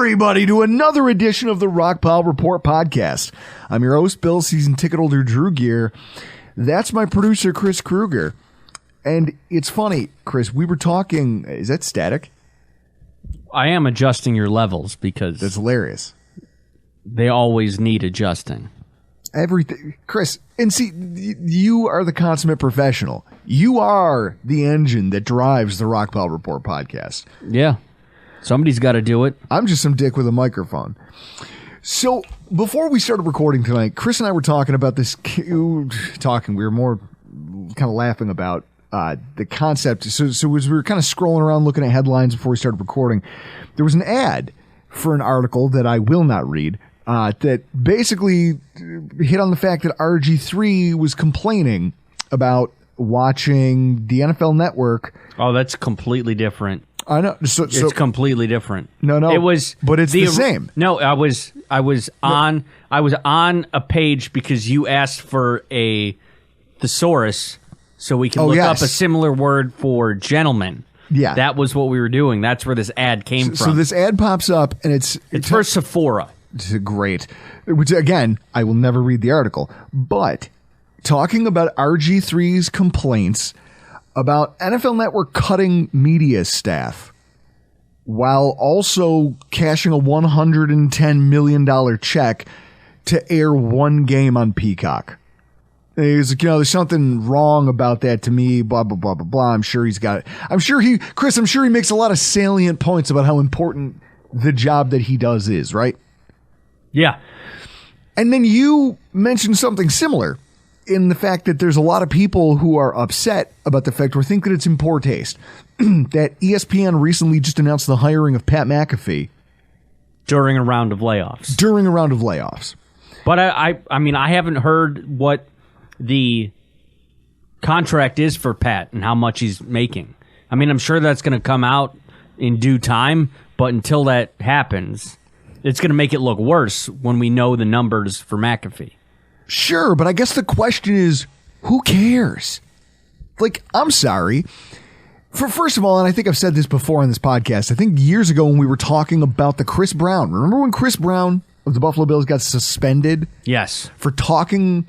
everybody, to another edition of the Rockpile Report podcast. I'm your host, Bill, season ticket holder Drew Gear. That's my producer, Chris Kruger. And it's funny, Chris, we were talking, is that static? I am adjusting your levels because That's hilarious. they always need adjusting. Everything, Chris, and see, you are the consummate professional. You are the engine that drives the Rockpile Report podcast. Yeah. Somebody's got to do it. I'm just some dick with a microphone. So before we started recording tonight, Chris and I were talking about this. We were more kind of laughing about the concept. So as we were kind of scrolling around looking at headlines before we started recording, there was an ad for an article that I will not read that basically hit on the fact that RG3 was complaining about watching the NFL Network. Oh, that's completely different. I know. So It's completely different. No. It was, but it's the same. No, I was on a page because you asked for a thesaurus so we can look up a similar word for gentleman. Yeah, that was what we were doing. That's where this ad came from. So this ad pops up, and it's for Sephora. It's great. Which again, I will never read the article, but talking about RG3's complaints about NFL Network cutting media staff while also cashing a $110 million check to air one game on Peacock. He's like, there's something wrong about that to me, blah, blah, blah, blah, blah. I'm sure he's got it. I'm sure he makes a lot of salient points about how important the job that he does is, right? Yeah. And then you mentioned something similar in the fact that there's a lot of people who are upset about the fact or think that it's in poor taste that ESPN recently just announced the hiring of Pat McAfee during a round of layoffs. But I mean, I haven't heard what the contract is for Pat and how much he's making. I mean, I'm sure that's going to come out in due time, but until that happens, it's going to make it look worse when we know the numbers for McAfee. Sure, but I guess the question is, who cares? Like, I'm sorry. First of all, and I think I've said this before on this podcast, I think years ago when we were talking about the Chris Brown. Remember when Chris Brown of the Buffalo Bills got suspended? Yes. For talking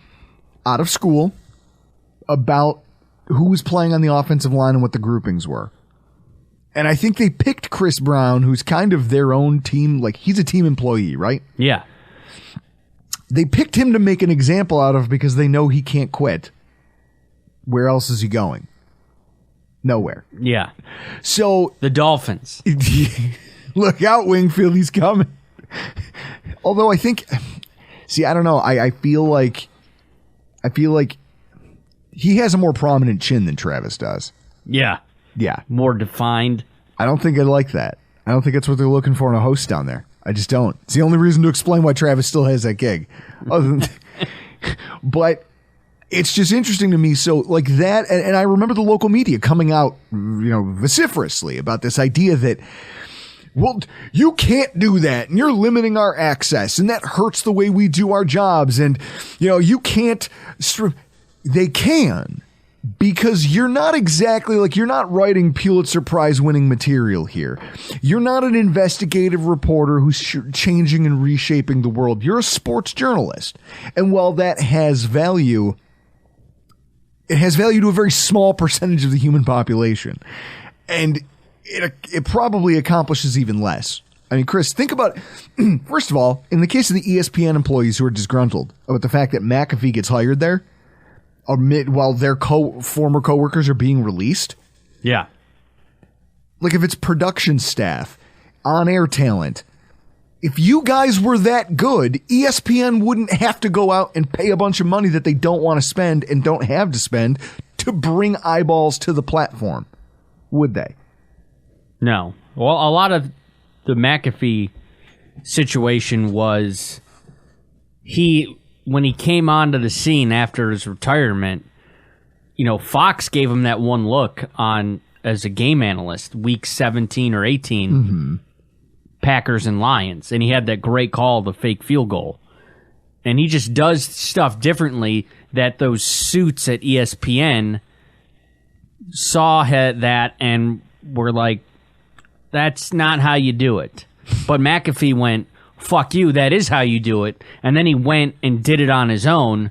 out of school about who was playing on the offensive line and what the groupings were. And I think they picked Chris Brown, who's kind of their own team, like he's a team employee, right? Yeah. They picked him to make an example out of because they know he can't quit. Where else is he going? Nowhere. Yeah. So the Dolphins. Look out, Wingfield, he's coming. Although I think, I don't know. I feel like he has a more prominent chin than Travis does. Yeah. Yeah. More defined. I don't think I like that. I don't think that's what they're looking for in a host down there. I just don't. It's the only reason to explain why Travis still has that gig. But it's just interesting to me. So like that, and I remember the local media coming out, vociferously about this idea that, well, you can't do that, and you're limiting our access, and that hurts the way we do our jobs, and you can't. They can. Because you're not exactly you're not writing Pulitzer Prize winning material here. You're not an investigative reporter who's changing and reshaping the world. You're a sports journalist. And while that has value, it has value to a very small percentage of the human population. And it probably accomplishes even less. I mean, Chris, think about, first of all, in the case of the ESPN employees who are disgruntled about the fact that McAfee gets hired there, while their former coworkers are being released. Yeah. Like if it's production staff, on-air talent, if you guys were that good, ESPN wouldn't have to go out and pay a bunch of money that they don't want to spend and don't have to spend to bring eyeballs to the platform, would they? No. Well, a lot of the McAfee situation was when he came onto the scene after his retirement, Fox gave him that one look on as a game analyst, week 17 or 18, Packers and Lions, and he had that great call, the fake field goal. And he just does stuff differently that those suits at ESPN saw that and were like, that's not how you do it. But McAfee went, fuck you, that is how you do it. And then he went and did it on his own.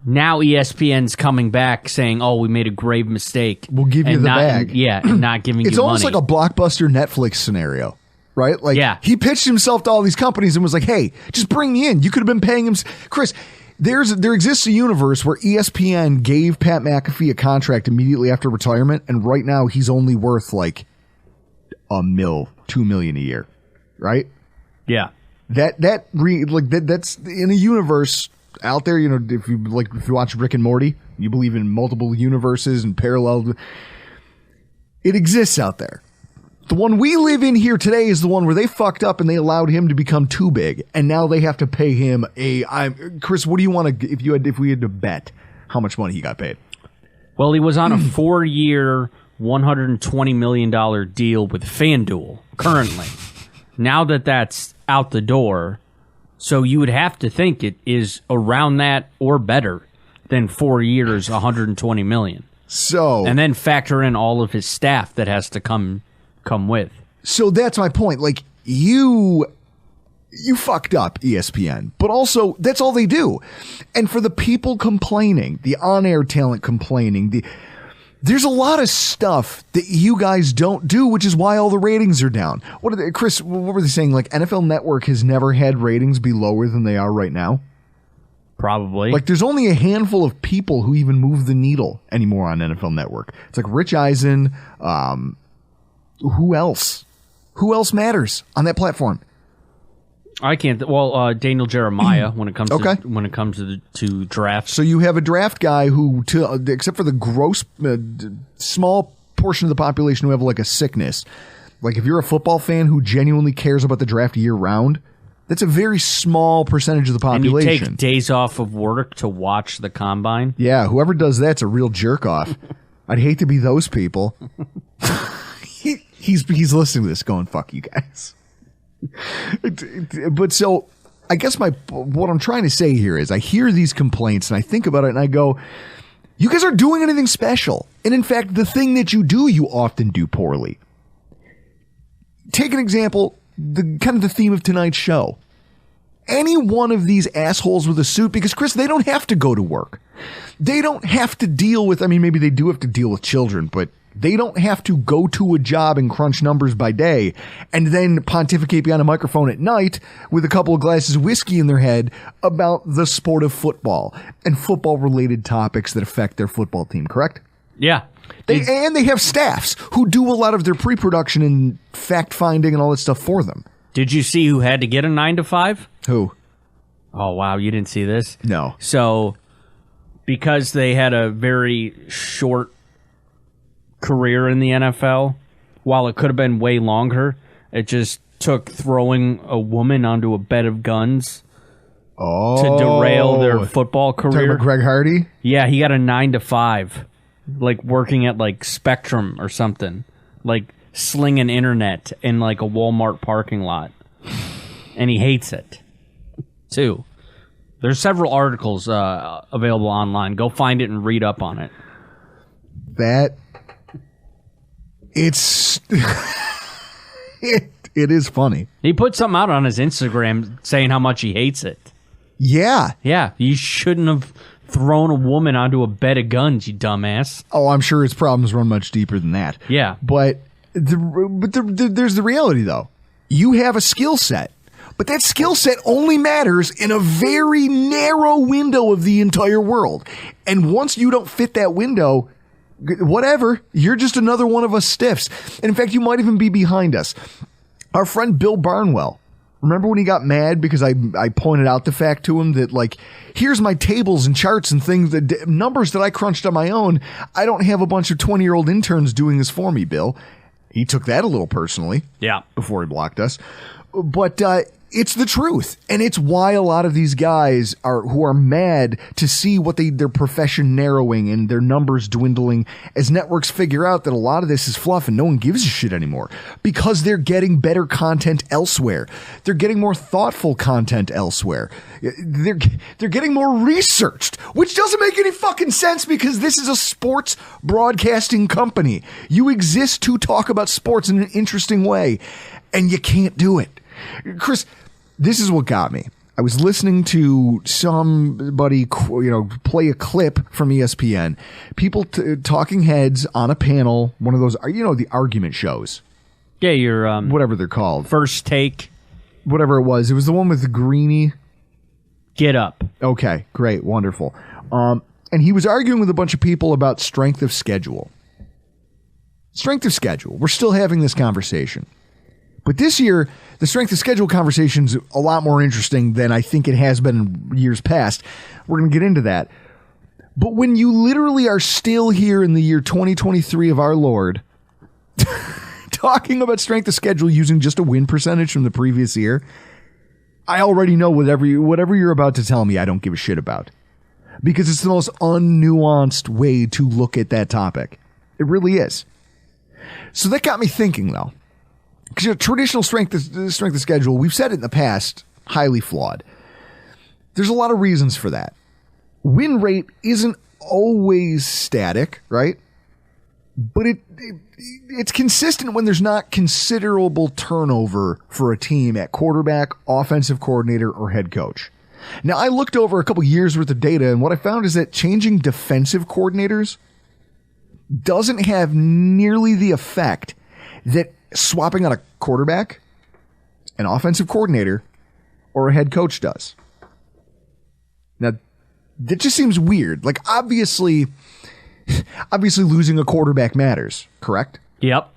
Now ESPN's coming back saying, oh, we made a grave mistake. We'll give you the bag. Yeah, and not giving you money. It's almost like a Blockbuster Netflix scenario, right? Like, yeah. He pitched himself to all these companies and was like, hey, just bring me in. You could have been paying him. Chris, there exists a universe where ESPN gave Pat McAfee a contract immediately after retirement, and right now he's only worth like $2 million a year, right? Yeah. That's in a universe out there. You know, if you watch Rick and Morty, you believe in multiple universes and parallel. It exists out there. The one we live in here today is the one where they fucked up and they allowed him to become too big, and now they have to pay him Chris, what do you want to if we had to bet how much money he got paid? Well, he was on a 4-year, $120 million deal with FanDuel currently. Now that's out the door, so you would have to think it is around that or better than 4 years, $120 million. So, and then factor in all of his staff that has to come with. So that's my point. Like, you fucked up, ESPN, but also that's all they do. And for the people complaining, the on-air talent complaining, there's a lot of stuff that you guys don't do, which is why all the ratings are down. Chris, what were they saying? Like, NFL Network has never had ratings be lower than they are right now? Probably. Like, there's only a handful of people who even move the needle anymore on NFL Network. It's like Rich Eisen. Who else? Who else matters on that platform? I can't. Daniel Jeremiah when it comes to draft. So you have a draft guy who, except for the gross small portion of the population who have like a sickness, like if you're a football fan who genuinely cares about the draft year round, that's a very small percentage of the population. And you take days off of work to watch the combine. Yeah, whoever does that's a real jerk off. I'd hate to be those people. He's listening to this going, fuck you guys. But so I guess what I'm trying to say here is I hear these complaints and I think about it and I go, you guys aren't doing anything special. And in fact, the thing that you do, you often do poorly. Take an example, the theme of tonight's show. Any one of these assholes with a suit, because Chris, they don't have to go to work. They don't have to deal with, maybe they do have to deal with children, but they don't have to go to a job and crunch numbers by day and then pontificate behind a microphone at night with a couple of glasses of whiskey in their head about the sport of football and football-related topics that affect their football team, correct? Yeah. They have staffs who do a lot of their pre-production and fact-finding and all that stuff for them. Did you see who had to get a 9-to-5? Who? Oh, wow. You didn't see this? No. So, because they had a very short career in the NFL, while it could have been way longer, it just took throwing a woman onto a bed of guns to derail their football career. Talking about Greg Hardy? Yeah, he got a 9-to-5, like working at like Spectrum or something, like slinging internet in like a Walmart parking lot, and he hates it too. There's several articles available online. Go find it and read up on it. It's it is funny. He put something out on his Instagram saying how much he hates it. Yeah. Yeah, you shouldn't have thrown a woman onto a bed of guns, you dumbass. Oh, I'm sure his problems run much deeper than that. Yeah. But there's the reality, though. You have a skill set, but that skill set only matters in a very narrow window of the entire world. And once you don't fit that window, whatever, you're just another one of us stiffs. And in fact, you might even be behind us. Our friend Bill Barnwell, remember when he got mad because I pointed out the fact to him that, like, here's my tables and charts and things, numbers that I crunched on my own. I don't have a bunch of 20-year-old interns doing this for me, Bill. He took that a little personally. Yeah. Before he blocked us. But it's the truth, and it's why a lot of these guys who are mad to see what their profession narrowing and their numbers dwindling as networks figure out that a lot of this is fluff and no one gives a shit anymore because they're getting better content elsewhere. They're getting more thoughtful content elsewhere. They're getting more researched, which doesn't make any fucking sense because this is a sports broadcasting company. You exist to talk about sports in an interesting way, and you can't do it. Chris, this is what got me. I was listening to somebody, play a clip from ESPN. People talking heads on a panel, one of those, the argument shows. Yeah, your whatever they're called. First Take. Whatever it was. It was the one with the Greenie. Get Up. Okay, great, wonderful. And he was arguing with a bunch of people about strength of schedule. Strength of schedule. We're still having this conversation. But this year, the strength of schedule conversation's a lot more interesting than I think it has been in years past. We're going to get into that. But when you literally are still here in the year 2023 of our Lord, talking about strength of schedule using just a win percentage from the previous year, I already know whatever you're about to tell me I don't give a shit about. Because it's the most unnuanced way to look at that topic. It really is. So that got me thinking, though. Because traditional strength of schedule, we've said it in the past, highly flawed. There's a lot of reasons for that. Win rate isn't always static, right? But it's consistent when there's not considerable turnover for a team at quarterback, offensive coordinator, or head coach. Now, I looked over a couple years worth of data, and what I found is that changing defensive coordinators doesn't have nearly the effect that swapping out a quarterback, an offensive coordinator, or a head coach does. Now, that just seems weird. Like, obviously losing a quarterback matters, correct? Yep.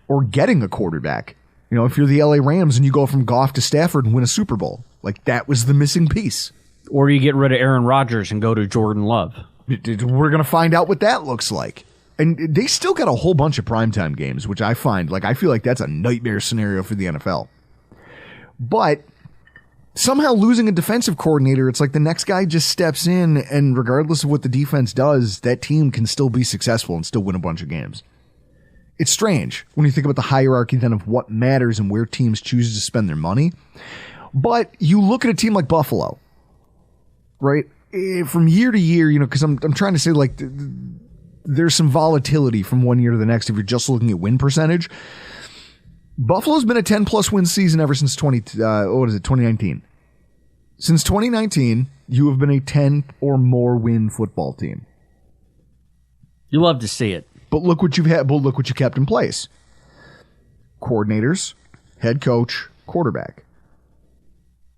Or getting a quarterback. If you're the LA Rams and you go from Goff to Stafford and win a Super Bowl, like that was the missing piece. Or you get rid of Aaron Rodgers and go to Jordan Love. We're going to find out what that looks like. And they still got a whole bunch of primetime games, which I find, I feel like that's a nightmare scenario for the NFL. But somehow losing a defensive coordinator, it's like the next guy just steps in, and regardless of what the defense does, that team can still be successful and still win a bunch of games. It's strange when you think about the hierarchy then of what matters and where teams choose to spend their money. But you look at a team like Buffalo, right? From year to year, because I'm trying to say, there's some volatility from one year to the next if you're just looking at win percentage. Buffalo's been a 10-plus win season ever since 2019. Since 2019, you have been a 10 or more win football team. You love to see it. But look what you've had. But look what you kept in place. Coordinators, head coach, quarterback.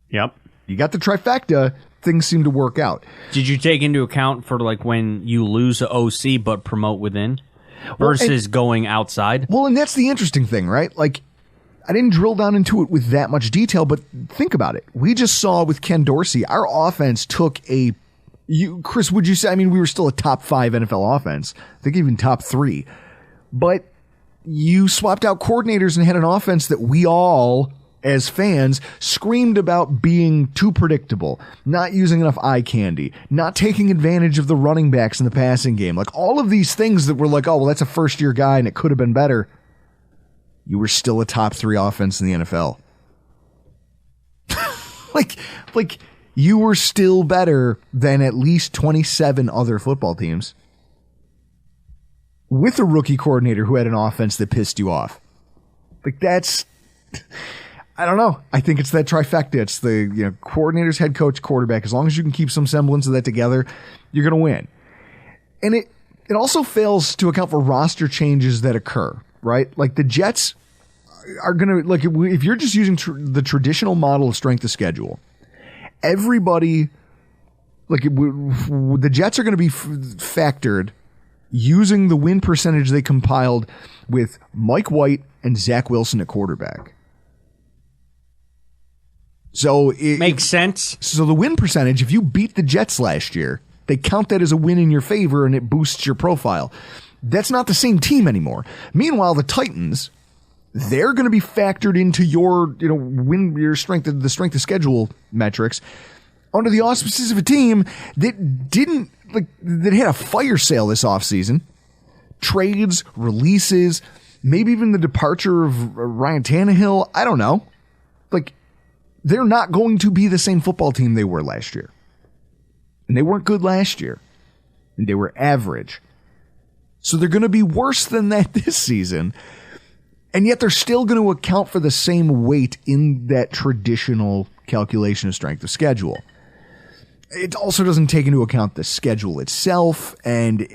Yep. You got the trifecta. Things seem to work out. Did you take into account for when you lose a OC but promote within versus going outside? Well, and that's the interesting thing, right? I didn't drill down into it with that much detail, but think about it. We just saw with Ken Dorsey, our offense took Chris, would you say, we were still a top 5 NFL offense. I think even top 3. But you swapped out coordinators and had an offense that we all, as fans, screamed about being too predictable, not using enough eye candy, not taking advantage of the running backs in the passing game. All of these things that were that's a first-year guy and it could have been better. You were still a top 3 offense in the NFL. You were still better than at least 27 other football teams with a rookie coordinator who had an offense that pissed you off. That's... I don't know. I think it's that trifecta. It's the coordinators, head coach, quarterback. As long as you can keep some semblance of that together, you're going to win. And it also fails to account for roster changes that occur, right? The Jets are going to, if you're just using the traditional model of strength of schedule, everybody, the Jets are going to be factored using the win percentage they compiled with Mike White and Zach Wilson at quarterback. So it makes sense. So the win percentage, if you beat the Jets last year, they count that as a win in your favor and it boosts your profile. That's not the same team anymore. Meanwhile, the Titans, they're going to be factored into your, the strength of schedule metrics under the auspices of a team that didn't that had a fire sale this offseason. Trades, releases, maybe even the departure of Ryan Tannehill. I don't know. They're not going to be the same football team they were last year. And they weren't good last year. And they were average. So they're going to be worse than that this season. And yet they're still going to account for the same weight in that traditional calculation of strength of schedule. It also doesn't take into account the schedule itself, and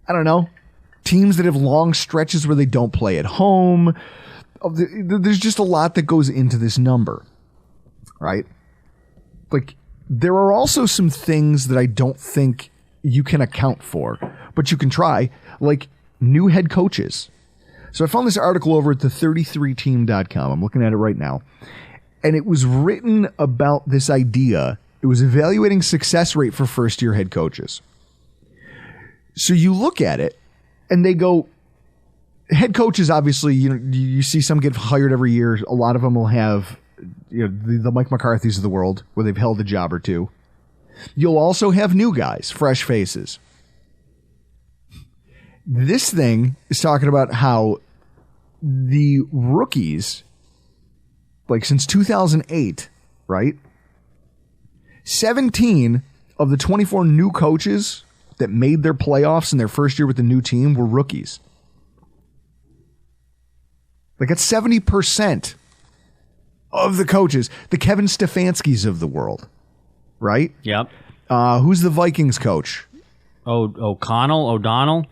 I don't know, teams that have long stretches where they don't play at home. There's just a lot that goes into this number, right? Like, there are also some things that I don't think you can account for, but you can try, like new head coaches. So I found this article over at the33team.com. I'm looking at it right now. And it was written about this idea. It was evaluating success rate for first-year head coaches. So you look at it, and they go, head coaches, obviously, you see some get hired every year. A lot of them will have the Mike McCarthy's of the world, where they've held a job or two. You'll also have new guys, fresh faces. This thing is talking about how the rookies, like since 2008, right? 17 of the 24 new coaches that made their playoffs in their first year with the new team were rookies. Like, that's 70% of the coaches, the Kevin Stefanskis of the world, right? Yep. Who's the Vikings coach? O'Donnell,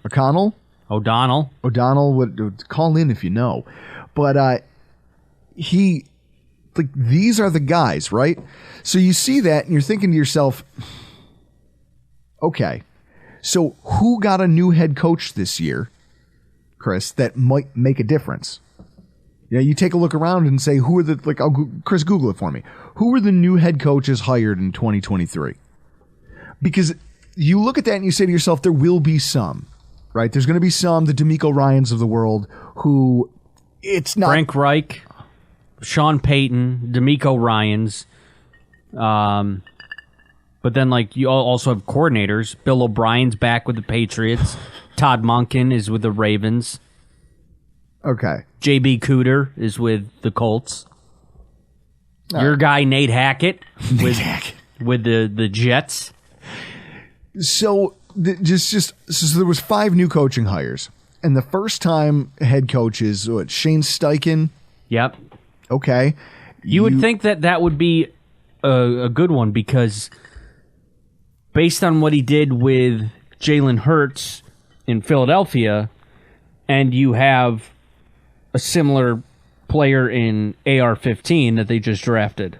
would call in if you know. But these are the guys, right? So you see that and you're thinking to yourself, okay, so who got a new head coach this year, Chris, that might make a difference? You take a look around and say, who are Chris, Google it for me. Who are the new head coaches hired in 2023? Because you look at that and you say to yourself, there will be some, right? There's going to be some, the D'Amico Ryans of the world, who it's not. Frank Reich, Sean Payton, D'Amico Ryans. But then, you also have coordinators. Bill O'Brien's back with the Patriots. Todd Monken is with the Ravens. Okay. J.B. Cooter is with the Colts. Your guy, Nate Hackett, with the Jets. So there was 5 new coaching hires, and the first time head coaches, Shane Steichen. Yep. Okay. You would think that would be a good one, because based on what he did with Jalen Hurts in Philadelphia, and you have a similar player in AR-15 that they just drafted.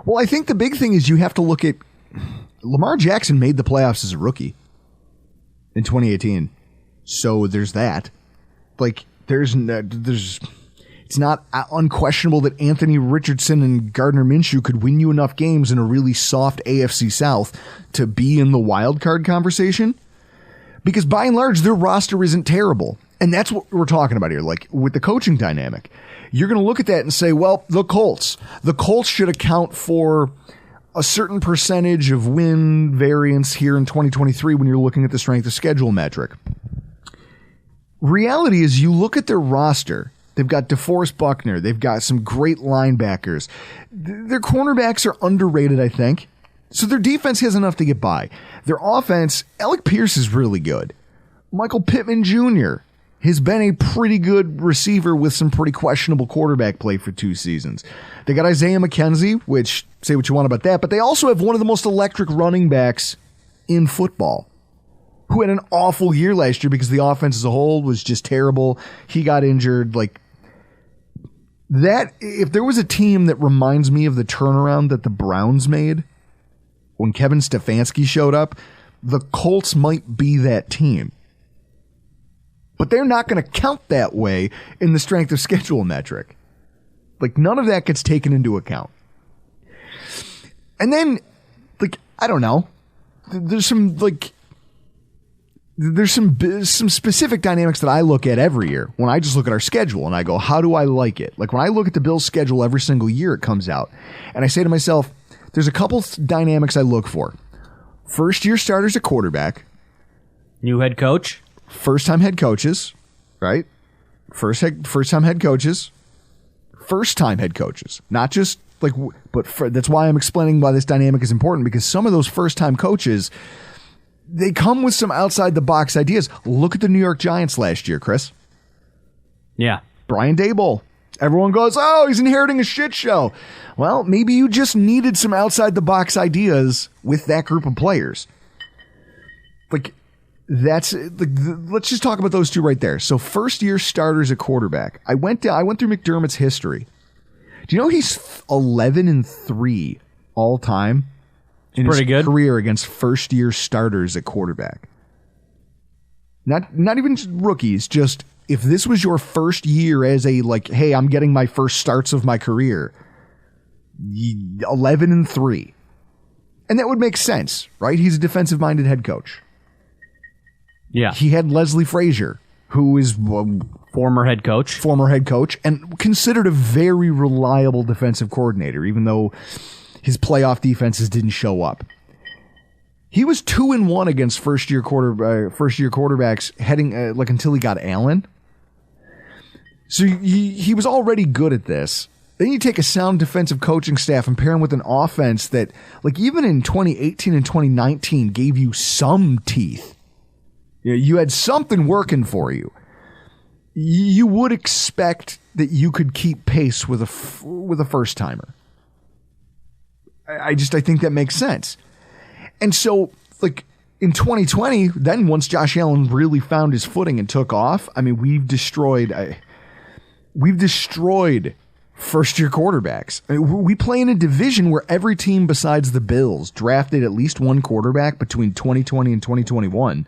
Well, I think the big thing is you have to look at Lamar Jackson made the playoffs as a rookie in 2018. So there's that. It's not unquestionable that Anthony Richardson and Gardner Minshew could win you enough games in a really soft AFC South to be in the wild card conversation. Because by and large, their roster isn't terrible. And that's what we're talking about here. Like, with the coaching dynamic, you're going to look at that and say, well, the Colts should account for a certain percentage of win variance here in 2023 when you're looking at the strength of schedule metric. Reality is, you look at their roster. They've got DeForest Buckner. They've got some great linebackers. Their cornerbacks are underrated, I think. So their defense has enough to get by. Their offense, Alec Pierce is really good. Michael Pittman Jr. has been a pretty good receiver with some pretty questionable quarterback play for 2 seasons. They got Isaiah McKenzie, which, say what you want about that, but they also have one of the most electric running backs in football, who had an awful year last year because the offense as a whole was just terrible. He got injured. That, if there was a team that reminds me of the turnaround that the Browns made when Kevin Stefanski showed up, the Colts might be that team. But they're not going to count that way in the strength of schedule metric. None of that gets taken into account. And then, I don't know. There's some specific dynamics that I look at every year when I just look at our schedule and I go, how do I like it? When I look at the Bills' schedule every single year it comes out, and I say to myself, there's a couple dynamics I look for. First-year starters at quarterback. New head coach. First-time head coaches, right? First-time head coaches. First-time head coaches. Not just, that's why I'm explaining why this dynamic is important, because some of those first-time coaches, they come with some outside-the-box ideas. Look at the New York Giants last year, Chris. Yeah. Brian Daboll. Everyone goes, oh, he's inheriting a shit show. Well, maybe you just needed some outside-the-box ideas with that group of players. Like, let's just talk about those two right there. So, first-year starters at quarterback. I went through McDermott's history. Do you know he's 11-3 all time in his career against first-year starters at quarterback? Not even rookies, just if this was your first year as a, like, hey, I'm getting my first starts of my career, 11-3. And that would make sense, right? He's a defensive-minded head coach. Yeah. He had Leslie Frazier, who is former head coach, and considered a very reliable defensive coordinator, even though his playoff defenses didn't show up. He was 2-1 against first-year quarterbacks heading until he got Allen. So he was already good at this. Then you take a sound defensive coaching staff and pair him with an offense that, like, even in 2018 and 2019, gave you some teeth. You had something working for you. You would expect that you could keep pace with a first timer. I think that makes sense. And so, like, in 2020, then once Josh Allen really found his footing and took off, I mean, we've destroyed first-year quarterbacks. I mean, we play in a division where every team besides the Bills drafted at least one quarterback between 2020 and 2021.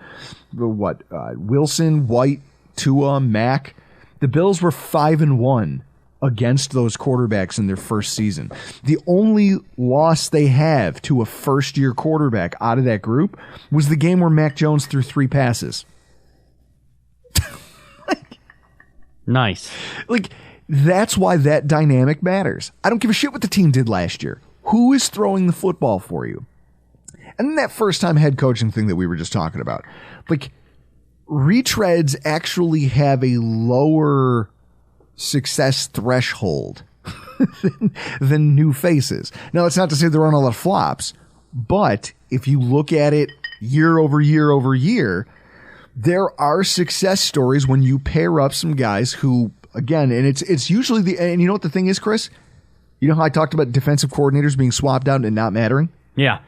Wilson, White, Tua, Mack. The Bills were 5-1 against those quarterbacks in their first season. The only loss they have to a first-year quarterback out of that group was the game where Mac Jones threw 3 passes. Nice. Like, that's why that dynamic matters. I don't give a shit what the team did last year. Who is throwing the football for you? And then that first-time head coaching thing that we were just talking about. Like, retreads actually have a lower success threshold than new faces. Now, that's not to say there aren't a lot of flops, but if you look at it year over year over year, there are success stories when you pair up some guys who, again, and it's usually and you know what the thing is, Chris? You know how I talked about defensive coordinators being swapped out and not mattering? Yeah.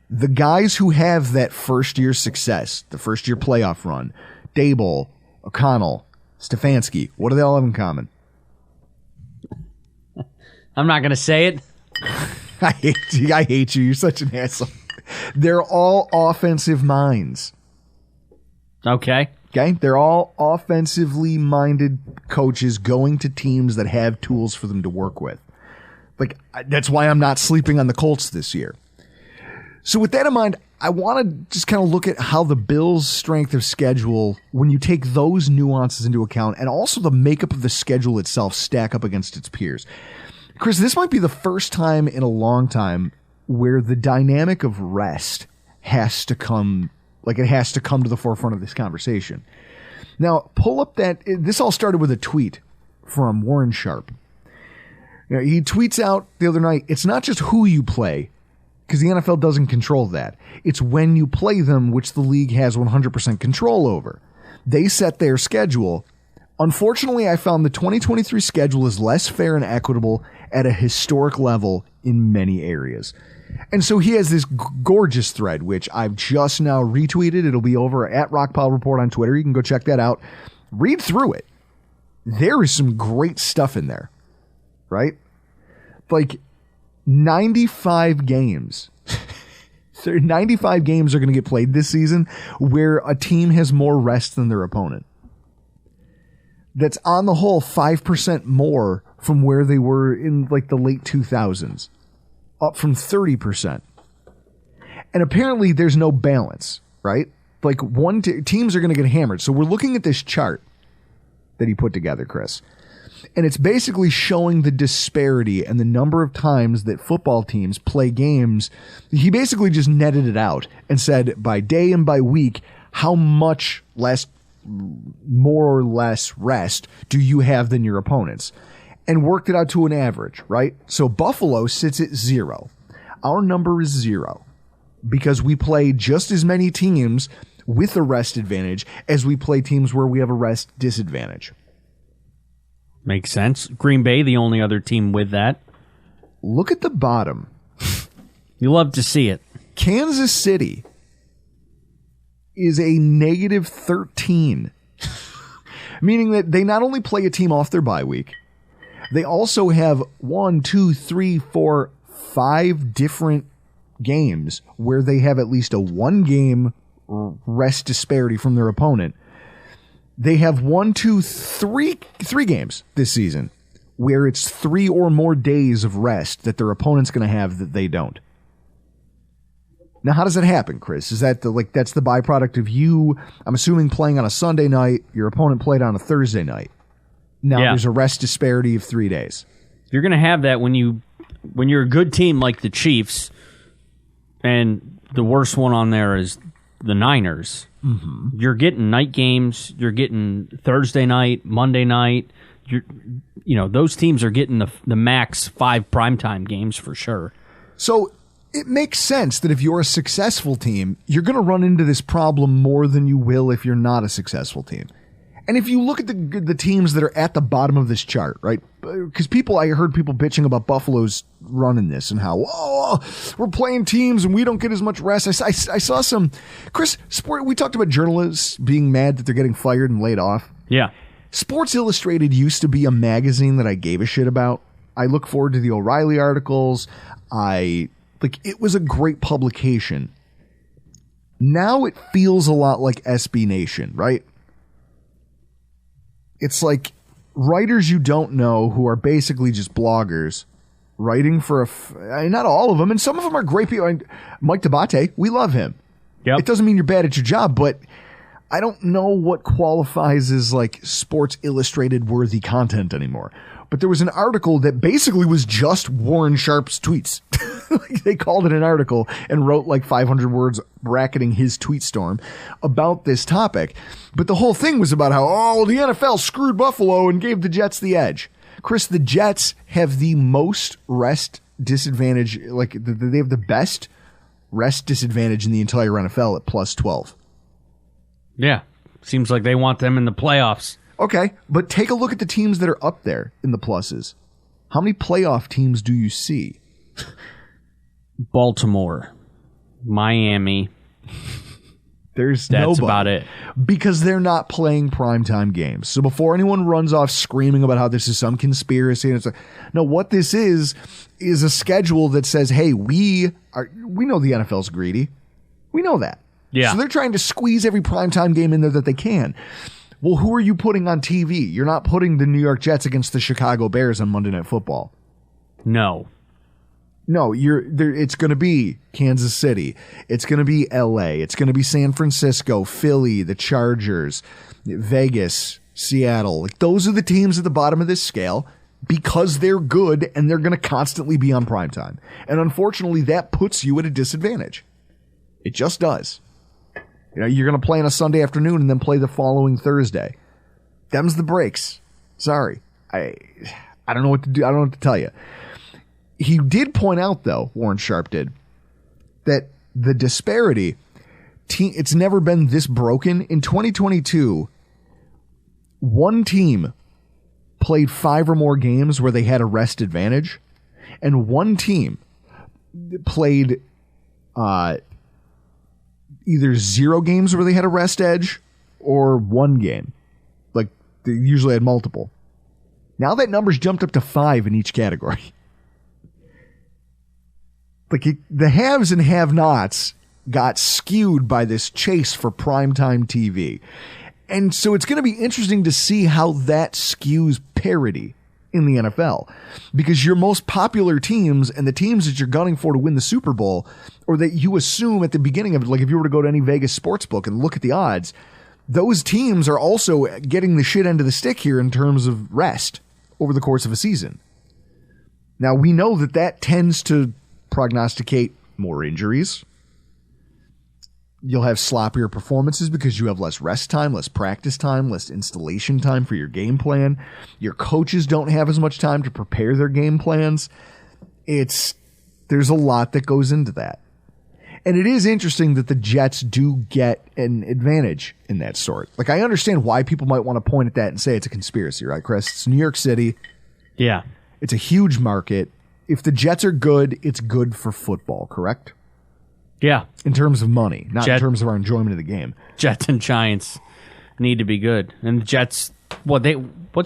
The guys who have that first-year success, the first-year playoff run, Daboll, O'Connell, Stefanski, what do they all have in common? I'm not going to say it. I hate you. You're such an asshole. They're all offensive minds. Okay. They're all offensively minded coaches going to teams that have tools for them to work with. Like, that's why I'm not sleeping on the Colts this year. So with that in mind, I want to just kind of look at how the Bills' strength of schedule, when you take those nuances into account, and also the makeup of the schedule itself, stack up against its peers. Chris, this might be the first time in a long time where the dynamic of rest has to come to the forefront of this conversation. Now, pull up this all started with a tweet from Warren Sharp. Now, he tweets out the other night, it's not just who you play, because the NFL doesn't control that. It's when you play them, which the league has 100% control over. They set their schedule. Unfortunately, I found the 2023 schedule is less fair and equitable at a historic level in many areas. And so he has this gorgeous thread, which I've just now retweeted. It'll be over at Rockpile Report on Twitter. You can go check that out. Read through it. There is some great stuff in there, right? Like 95 games. 95 games are going to get played this season where a team has more rest than their opponent. That's on the whole 5% more from where they were in like the late 2000s. Up from 30%. And apparently there's no balance, right? Like teams are going to get hammered. So we're looking at this chart that he put together, Chris. And it's basically showing the disparity and the number of times that football teams play games. He basically just netted it out and said by day and by week, how much more or less rest do you have than your opponents? And worked it out to an average, right? So Buffalo sits at 0. Our number is 0 because we play just as many teams with a rest advantage as we play teams where we have a rest disadvantage. Makes sense. Green Bay, the only other team with that. Look at the bottom. You love to see it. Kansas City is a negative 13, meaning that they not only play a team off their bye week, they also have 5 different games where they have at least a 1-game rest disparity from their opponent. They have 3 games this season where it's 3 or more days of rest that their opponent's going to have that they don't. Now, how does that happen, Chris? Is that that's the byproduct of you, I'm assuming, playing on a Sunday night, your opponent played on a Thursday night. Now there's a rest disparity of 3 days. You're going to have that when you're a good team like the Chiefs, and the worst one on there is the Niners. Mm-hmm. You're getting night games. You're getting Thursday night, Monday night. Those teams are getting the max 5 primetime games for sure. So it makes sense that if you're a successful team, you're going to run into this problem more than you will if you're not a successful team. And if you look at the teams that are at the bottom of this chart, right? Because I heard people bitching about Buffalo's running this and how, we're playing teams and we don't get as much rest. I saw some, Chris, we talked about journalists being mad that they're getting fired and laid off. Yeah. Sports Illustrated used to be a magazine that I gave a shit about. I look forward to the O'Reilly articles. It was a great publication. Now it feels a lot like SB Nation, right? It's like writers you don't know who are basically just bloggers writing for not all of them, and some of them are great people. Mike Tabate, we love him. Yep. It doesn't mean you're bad at your job, but I don't know what qualifies as like Sports Illustrated worthy content anymore. But there was an article that basically was just Warren Sharp's tweets. They called it an article and wrote like 500 words bracketing his tweet storm about this topic. But the whole thing was about how, the NFL screwed Buffalo and gave the Jets the edge. Chris, the Jets have the most rest disadvantage. They have the best rest disadvantage in the entire NFL at plus 12. Yeah. Seems like they want them in the playoffs. Okay, but take a look at the teams that are up there in the pluses. How many playoff teams do you see? Baltimore, Miami. That's about it. Because they're not playing primetime games. So before anyone runs off screaming about how this is some conspiracy, and it's like, no, what this is a schedule that says, hey, we know the NFL's greedy. We know that. Yeah. So they're trying to squeeze every primetime game in there that they can. Well, who are you putting on TV? You're not putting the New York Jets against the Chicago Bears on Monday Night Football. No, it's going to be Kansas City. It's going to be LA. It's going to be San Francisco, Philly, the Chargers, Vegas, Seattle. Those are the teams at the bottom of this scale because they're good and they're going to constantly be on primetime. And unfortunately, that puts you at a disadvantage. It just does. You're going to play on a Sunday afternoon and then play the following Thursday. Them's the breaks. Sorry. I don't know what to do. I don't know what to tell you. He did point out, though, Warren Sharp did, that the disparity, it's never been this broken. In 2022, one team played 5 or more games where they had a rest advantage, and one team played either 0 games where they had a rest edge or 1 game. They usually had multiple. Now that number's jumped up to 5 in each category. The haves and have-nots got skewed by this chase for primetime TV. And so it's going to be interesting to see how that skews parity in the NFL. Because your most popular teams and the teams that you're gunning for to win the Super Bowl, or that you assume at the beginning of it, like if you were to go to any Vegas sports book and look at the odds, those teams are also getting the shit end of the stick here in terms of rest over the course of a season. Now, we know that tends to prognosticate more injuries. You'll have sloppier performances because you have less rest time, less practice time, less installation time for your game plan. Your coaches don't have as much time to prepare their game plans. There's a lot that goes into that. And it is interesting that the Jets do get an advantage in that sort. Like, I understand why people might want to point at that and say it's a conspiracy, right, Chris? It's New York City. Yeah. It's a huge market. If the Jets are good, it's good for football, correct? Yeah. In terms of money, not in terms of our enjoyment of the game. Jets and Giants need to be good. And the Jets, what's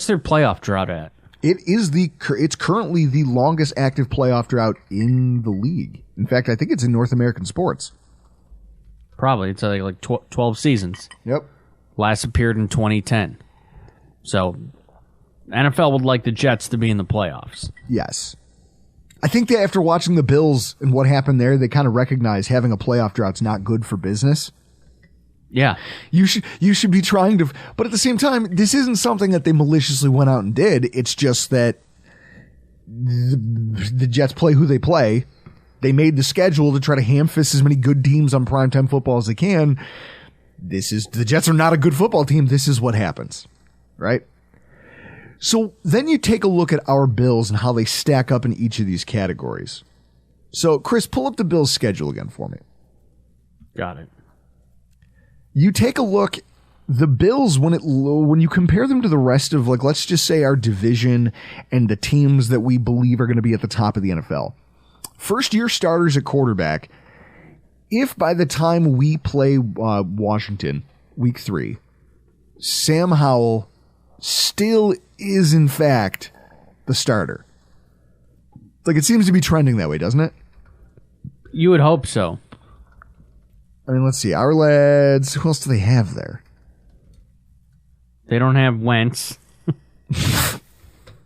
their playoff drought at? It's currently the longest active playoff drought in the league. In fact, I think it's in North American sports. Probably. It's like 12 seasons. Yep. Last appeared in 2010. So, NFL would like the Jets to be in the playoffs. Yes. I think that after watching the Bills and what happened there, they kind of recognize having a playoff drought's not good for business. Yeah. You should be trying to, but at the same time, this isn't something that they maliciously went out and did. It's just that the Jets play who they play. They made the schedule to try to ham-fist as many good teams on primetime football as they can. The Jets are not a good football team. This is what happens, right? So then you take a look at our Bills and how they stack up in each of these categories. So, Chris, pull up the Bills' schedule again for me. Got it. You take a look, the Bills, when you compare them to the rest of, like, let's just say our division and the teams that we believe are going to be at the top of the NFL. First-year starters at quarterback, if by the time we play Washington, week 3, Sam Howell still is, in fact, the starter. Like, it seems to be trending that way, doesn't it? You would hope so. I mean, let's see. Our lads, who else do they have there? They don't have Wentz.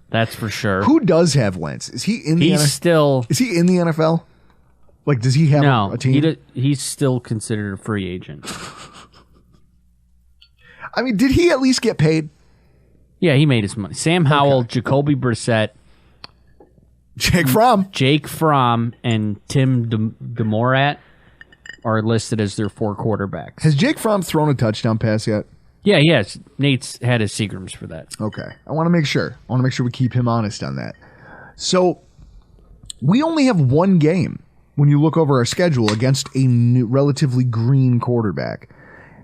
That's for sure. Who does have Wentz? Is he in the NFL? Is he in the NFL? Like, does he have a team? He's still considered a free agent. I mean, did he at least get paid? Yeah, he made his money. Sam Howell, Jacoby Brissett, Jake Fromm, and Tim DeMorat are listed as their 4 quarterbacks. Has Jake Fromm thrown a touchdown pass yet? Yeah, yes. Nate's had his Seagrams for that. Okay. I want to make sure. We keep him honest on that. So, we only have one game when you look over our schedule against a relatively green quarterback.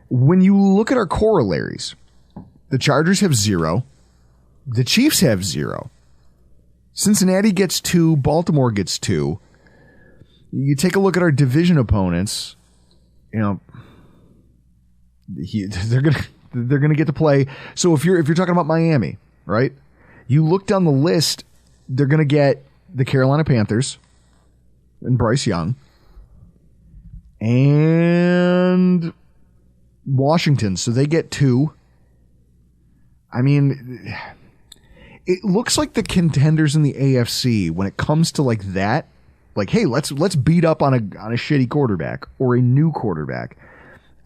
When you look at our corollaries, the Chargers have 0. The Chiefs have 0. Cincinnati gets 2. Baltimore gets 2. You take a look at our division opponents, you know, they're gonna get to play. So if you're talking about Miami, right? You look down the list, they're gonna get the Carolina Panthers and Bryce Young and Washington. So they get 2. I mean, it looks like the contenders in the AFC when it comes to like that. Like, hey, let's beat up on a shitty quarterback or a new quarterback.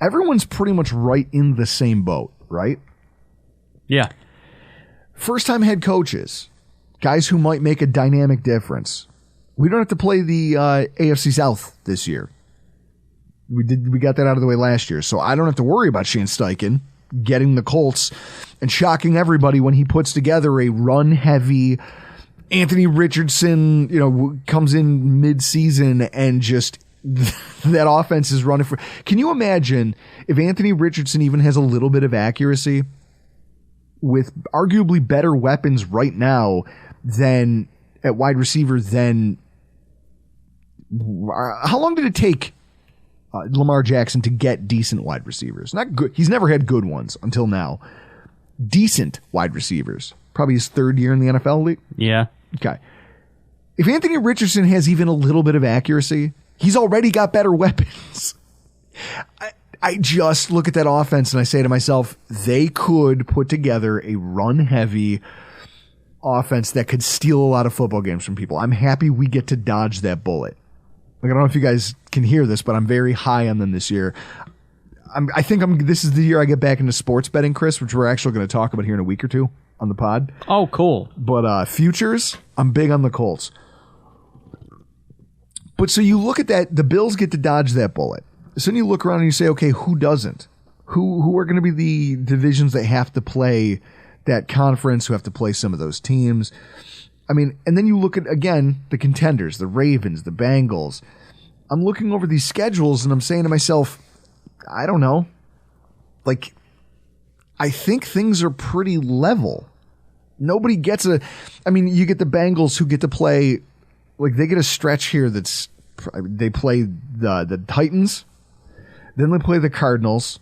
Everyone's pretty much right in the same boat, right? Yeah. First-time head coaches, guys who might make a dynamic difference. We don't have to play the AFC South this year. We got that out of the way last year, so I don't have to worry about Shane Steichen getting the Colts and shocking everybody when he puts together a run-heavy Anthony Richardson, comes in mid-season and just that offense is running for. Can you imagine if Anthony Richardson even has a little bit of accuracy with arguably better weapons right now than at wide receiver than how long did it take Lamar Jackson to get decent wide receivers? Not good. He's never had good ones until now. Decent wide receivers. Probably his 3rd year in the NFL league. Yeah. Okay. If Anthony Richardson has even a little bit of accuracy, he's already got better weapons. I just look at that offense and I say to myself, they could put together a run-heavy offense that could steal a lot of football games from people. I'm happy we get to dodge that bullet. Like, I don't know if you guys can hear this, but I'm very high on them this year. I think this is the year I get back into sports betting, Chris, which we're actually going to talk about here in a week or two on the pod. Oh, cool. But futures, I'm big on the Colts. But so you look at that, the Bills get to dodge that bullet. So then you look around and you say, okay, who doesn't? Who are going to be the divisions that have to play that conference, who have to play some of those teams? I mean, and then you look at, again, the contenders, the Ravens, the Bengals. I'm looking over these schedules and I'm saying to myself, I don't know. Like, I think things are pretty level. Nobody gets you get the Bengals who get to play, like they get a stretch here they play the Titans, then they play the Cardinals,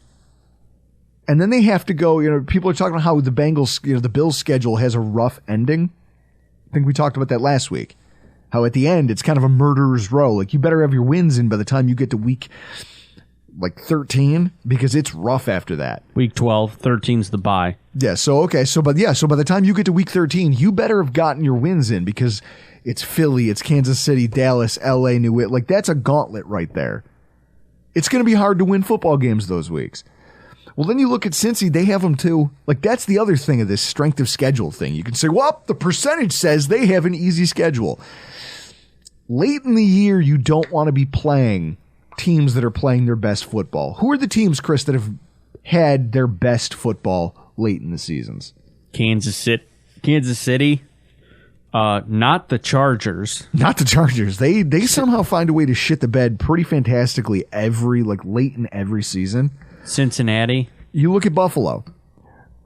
and then they have to go, people are talking about how the Bengals, the Bills schedule has a rough ending. I think we talked about that last week. How at the end, it's kind of a murderer's row. Like, you better have your wins in by the time you get to week, 13, because it's rough after that. Week 12, 13's the bye. Yeah, so by the time you get to week 13, you better have gotten your wins in, because it's Philly, it's Kansas City, Dallas, LA, New England. Like, that's a gauntlet right there. It's going to be hard to win football games those weeks. Well, then you look at Cincy, they have them too. Like, that's the other thing of this strength of schedule thing. You can say, well, the percentage says they have an easy schedule. Late in the year, you don't want to be playing teams that are playing their best football. Who are the teams, Chris, that have had their best football late in the seasons? Kansas City. Not the Chargers. Not the Chargers. They somehow find a way to shit the bed pretty fantastically late in every season. Cincinnati. You look at Buffalo.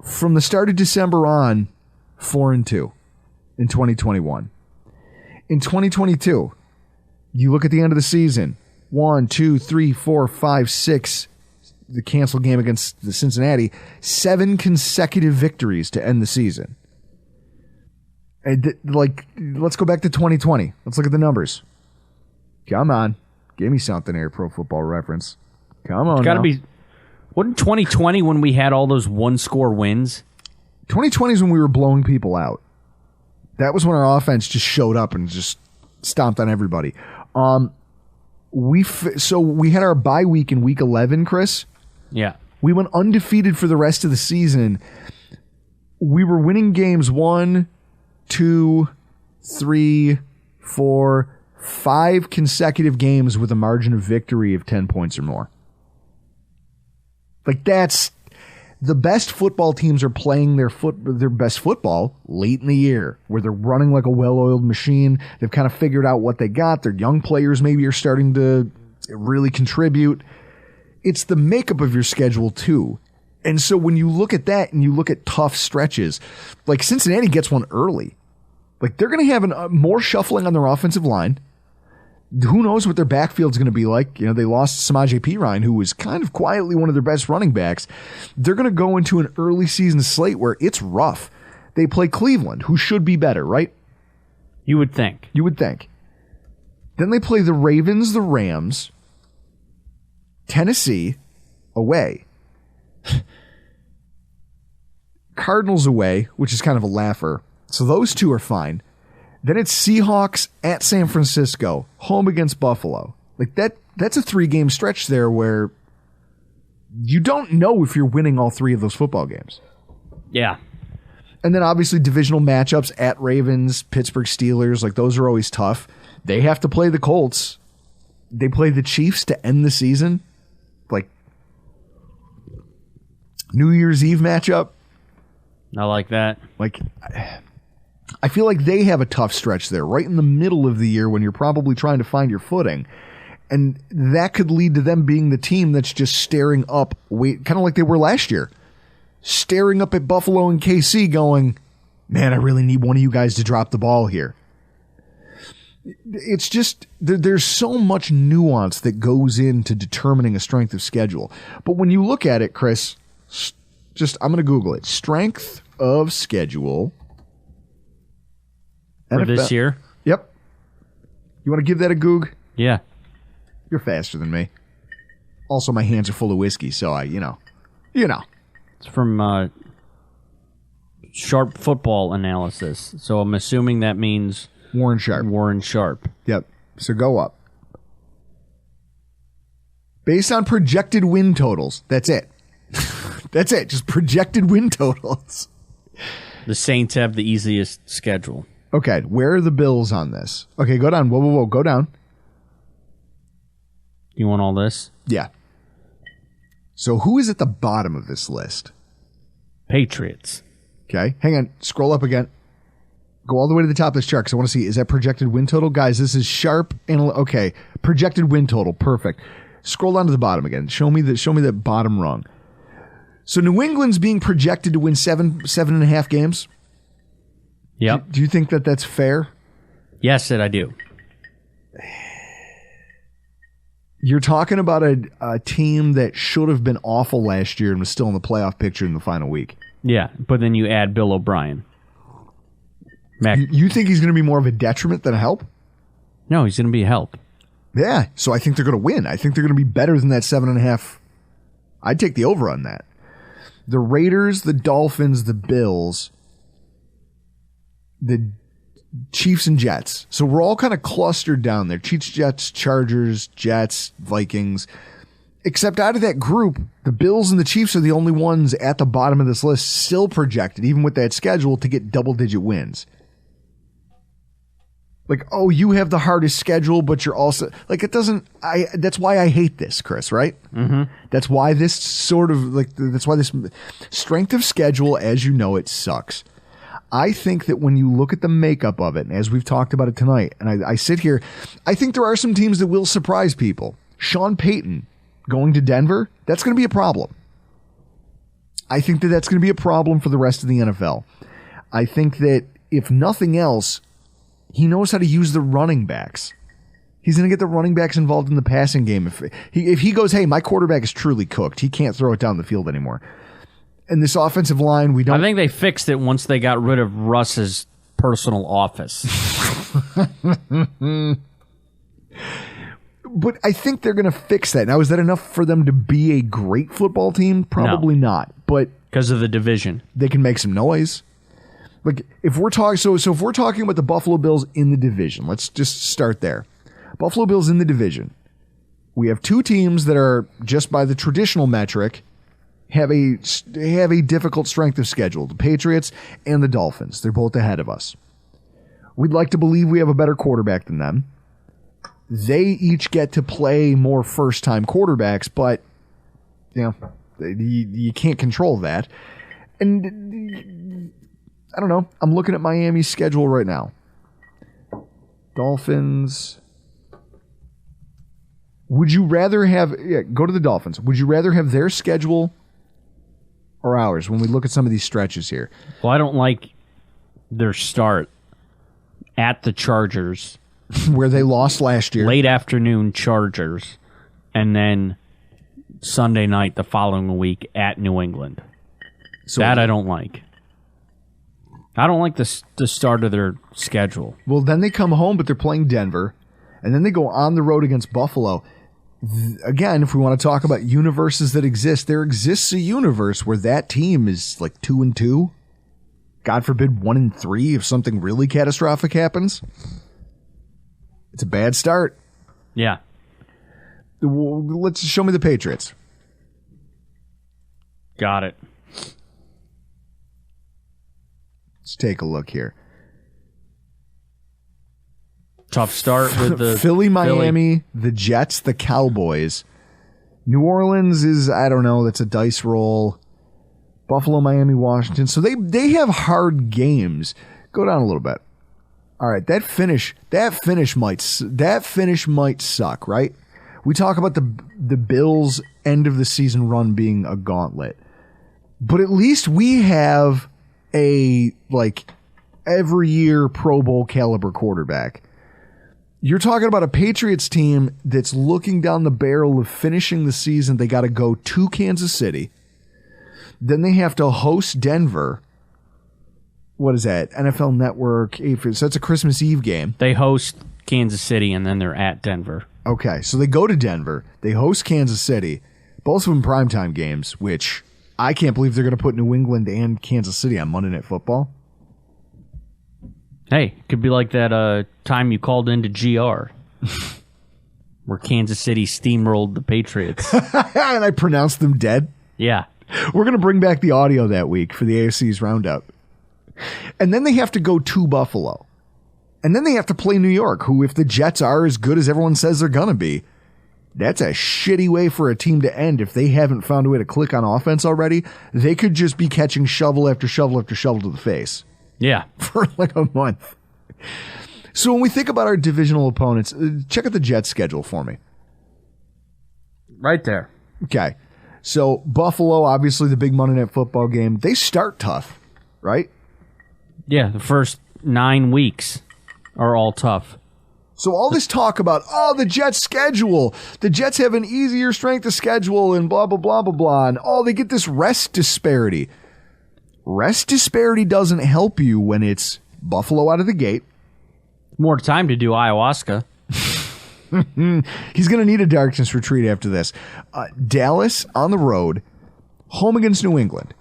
From the start of December on, 4-2 in 2021. In 2022, you look at the end of the season, 1, 2, 3, 4, 5, 6, the canceled game against the Cincinnati, 7 consecutive victories to end the season. And let's go back to 2020. Let's look at the numbers. Come on. Give me something here, Pro Football Reference. Come on. It's got to be. Wasn't 2020 when we had all those one-score wins? 2020 is when we were blowing people out. That was when our offense just showed up and just stomped on everybody. We had our bye week in week 11, Chris. Yeah. We went undefeated for the rest of the season. We were winning games 1, 2, 3, 4, 5 consecutive games with a margin of victory of 10 points or more. Like, that's the best football teams are playing their best football late in the year, where they're running like a well-oiled machine. They've kind of figured out what they got. Their young players maybe are starting to really contribute. It's the makeup of your schedule too. And so when you look at that and you look at tough stretches, like Cincinnati gets one early. Like, they're going to have more shuffling on their offensive line. Who knows what their backfield's going to be like? They lost Samaje Perine, who was kind of quietly one of their best running backs. They're going to go into an early season slate where it's rough. They play Cleveland, who should be better, right? You would think. Then they play the Ravens, the Rams, Tennessee, away. Cardinals away, which is kind of a laugher. So those two are fine. Then it's Seahawks at San Francisco, home against Buffalo. Like, that's a 3-game stretch there where you don't know if you're winning all 3 of those football games. Yeah. And then obviously divisional matchups at Ravens, Pittsburgh Steelers, like, those are always tough. They have to play the Colts. They play the Chiefs to end the season. Like, New Year's Eve matchup. I like that. Like, I feel like they have a tough stretch there, right in the middle of the year when you're probably trying to find your footing. And that could lead to them being the team that's just staring up, kind of like they were last year, staring up at Buffalo and KC going, man, I really need one of you guys to drop the ball here. It's just, there's so much nuance that goes into determining a strength of schedule. But when you look at it, Chris, I'm going to Google it. Strength of schedule. For this year? Yep. You want to give that a goog? Yeah. You're faster than me. Also, my hands are full of whiskey, so you know. It's from Sharp Football Analysis. So I'm assuming that means Warren Sharp. Yep. So go up. Based on projected win totals. That's it. That's it. Just projected win totals. The Saints have the easiest schedule. Okay, where are the Bills on this? Okay, go down. Whoa. Go down. You want all this? Yeah. So who is at the bottom of this list? Patriots. Okay, hang on. Scroll up again. Go all the way to the top of this chart because I want to see, is that projected win total? Guys, this is sharp. Okay, projected win total. Perfect. Scroll down to the bottom again. Show me the bottom rung. So New England's being projected to win 7.5 games. Yep. Do you think that that's fair? Yes, I do. You're talking about a team that should have been awful last year and was still in the playoff picture in the final week. Yeah, but then you add Bill O'Brien. You think he's going to be more of a detriment than a help? No, he's going to be a help. Yeah, so I think they're going to win. I think they're going to be better than that 7.5. I'd take the over on that. The Raiders, the Dolphins, the Bills, the Chiefs and Jets. So we're all kind of clustered down there. Chiefs, Jets, Chargers, Jets, Vikings. Except out of that group, the Bills and the Chiefs are the only ones at the bottom of this list still projected, even with that schedule, to get double-digit wins. Like, oh, you have the hardest schedule, but you're also... Like, it doesn't... That's why I hate this, Chris, right? Mm-hmm. That's why this sort of... That's why this strength of schedule, as you know, it sucks. I think that when you look at the makeup of it, and as we've talked about it tonight, and I sit here, I think there are some teams that will surprise people. Sean Payton going to Denver, that's going to be a problem. I think that that's going to be a problem for the rest of the NFL. I think that, if nothing else, he knows how to use the running backs. He's going to get the running backs involved in the passing game. If he goes, hey, my quarterback is truly cooked, he can't throw it down the field anymore. And this offensive line, we don't... I think they fixed it once they got rid of Russ's personal office. But I think they're going to fix that. Now, is that enough for them to be a great football team? Probably not. But because of the division, they can make some noise. Like, if we're talking, so if we're talking about the Buffalo Bills in the division, let's just start there. Buffalo Bills in the division. We have two teams that are, just by the traditional metric, have a difficult strength of schedule. The Patriots and the Dolphins. They're both ahead of us. We'd like to believe we have a better quarterback than them. They each get to play more first-time quarterbacks, but you can't control that. And I don't know. I'm looking at Miami's schedule right now. Dolphins. Would you rather have... Yeah, go to the Dolphins. Would you rather have their schedule or ours when we look at some of these stretches here? Well, I don't like their start at the Chargers. Where they lost last year. Late afternoon Chargers. And then Sunday night the following week at New England. So that I don't like. I don't like the start of their schedule. Well, then they come home, but they're playing Denver. And then they go on the road against Buffalo. Again, if we want to talk about universes that exist, there exists a universe where that team is like 2-2. God forbid 1-3 if something really catastrophic happens. It's a bad start. Yeah. Let's show me the Patriots. Got it. Let's take a look here. Tough start with the Philly, Miami, the Jets, the Cowboys. New Orleans is, I don't know, that's a dice roll. Buffalo, Miami, Washington. So they have hard games. Go down a little bit. All right, that finish might suck, right? We talk about the Bills' end of the season run being a gauntlet. But at least we have a every year Pro Bowl caliber quarterback. You're talking about a Patriots team that's looking down the barrel of finishing the season. They got to go to Kansas City. Then they have to host Denver. What is that? NFL Network. So that's a Christmas Eve game. They host Kansas City, and then they're at Denver. Okay, so they go to Denver. They host Kansas City. Both of them primetime games, which I can't believe they're going to put New England and Kansas City on Monday Night Football. Hey, it could be like that time you called into GR where Kansas City steamrolled the Patriots. And I pronounced them dead? Yeah. We're going to bring back the audio that week for the AFC's roundup. And then they have to go to Buffalo. And then they have to play New York, who, if the Jets are as good as everyone says they're going to be, that's a shitty way for a team to end if they haven't found a way to click on offense already. They could just be catching shovel after shovel after shovel to the face. Yeah. For like a month. So when we think about our divisional opponents, check out the Jets schedule for me. Right there. Okay. So Buffalo, obviously the big Monday Night Football game. They start tough, right? Yeah, the first 9 weeks are all tough. So all this talk about, the Jets schedule. The Jets have an easier strength of schedule and blah, blah, blah, blah, blah. And they get this rest disparity. Rest disparity doesn't help you when it's Buffalo out of the gate. More time to do ayahuasca. He's going to need a darkness retreat after this. Dallas on the road, home against New England,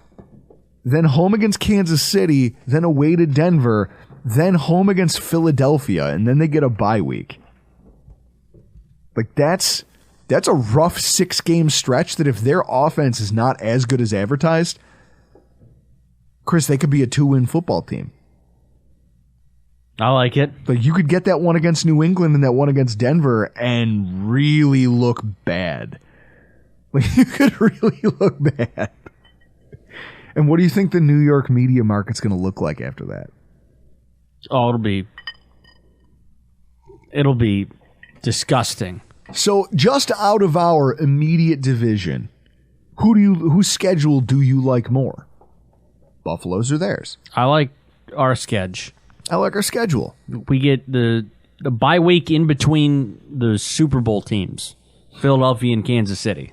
then home against Kansas City, then away to Denver, then home against Philadelphia, and then they get a bye week. Like that's a rough 6-game stretch that if their offense is not as good as advertised, Chris, they could be a 2-win football team. I like it. Like you could get that one against New England and that one against Denver and really look bad. Like you could really look bad. And what do you think the New York media market's going to look like after that? Oh, it'll be disgusting. So just out of our immediate division, whose schedule do you like more? Buffalo's or theirs? I like our schedule. I like our schedule. We get the bye week in between the Super Bowl teams, Philadelphia and Kansas City.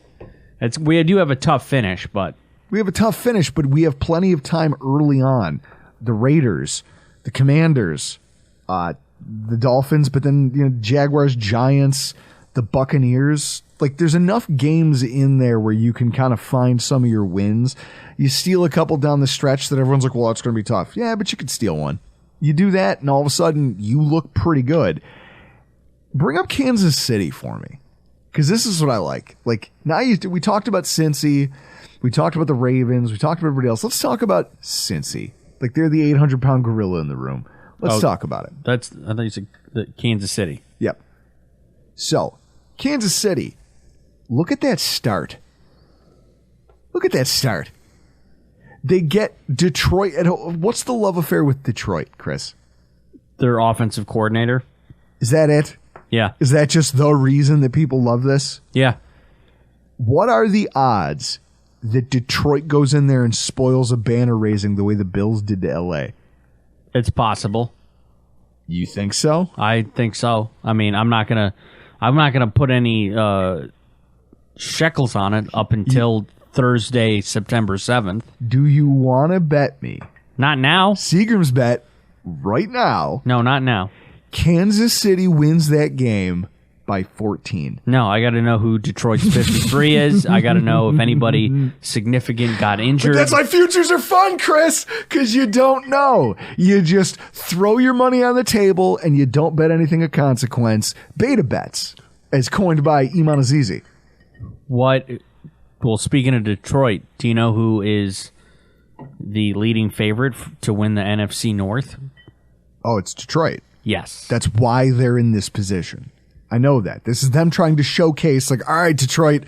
We do have a tough finish, but we have plenty of time early on. The Raiders, the Commanders, the Dolphins, but then Jaguars, Giants, the Buccaneers. Like there's enough games in there where you can kind of find some of your wins. You steal a couple down the stretch that everyone's like, well, it's going to be tough. Yeah, but you could steal one. You do that, and all of a sudden, you look pretty good. Bring up Kansas City for me, because this is what I like. Like now, we talked about Cincy, we talked about the Ravens, we talked about everybody else. Let's talk about Cincy. Like they're the 800-pound gorilla in the room. Let's talk about it. I thought you said Kansas City. Yep. So Kansas City, look at that start. They get Detroit. What's the love affair with Detroit, Chris? Their offensive coordinator. Is that it? Yeah. Is that just the reason that people love this? Yeah. What are the odds that Detroit goes in there and spoils a banner raising the way the Bills did to L.A.? It's possible. You think so? I think so. I mean, I'm not gonna put any shekels on it up until Thursday, September 7th. Do you want to bet me? Not now. Seagram's bet right now. No, not now. Kansas City wins that game by 14. No, I got to know who Detroit's 53 is. I got to know if anybody significant got injured. But that's why futures are fun, Chris, because you don't know. You just throw your money on the table and you don't bet anything of consequence. Beta bets, as coined by Iman Azizi. What? Well, speaking of Detroit, do you know who is the leading favorite to win the NFC North? Oh, it's Detroit. Yes. That's why they're in this position. I know that. This is them trying to showcase, like, all right, Detroit,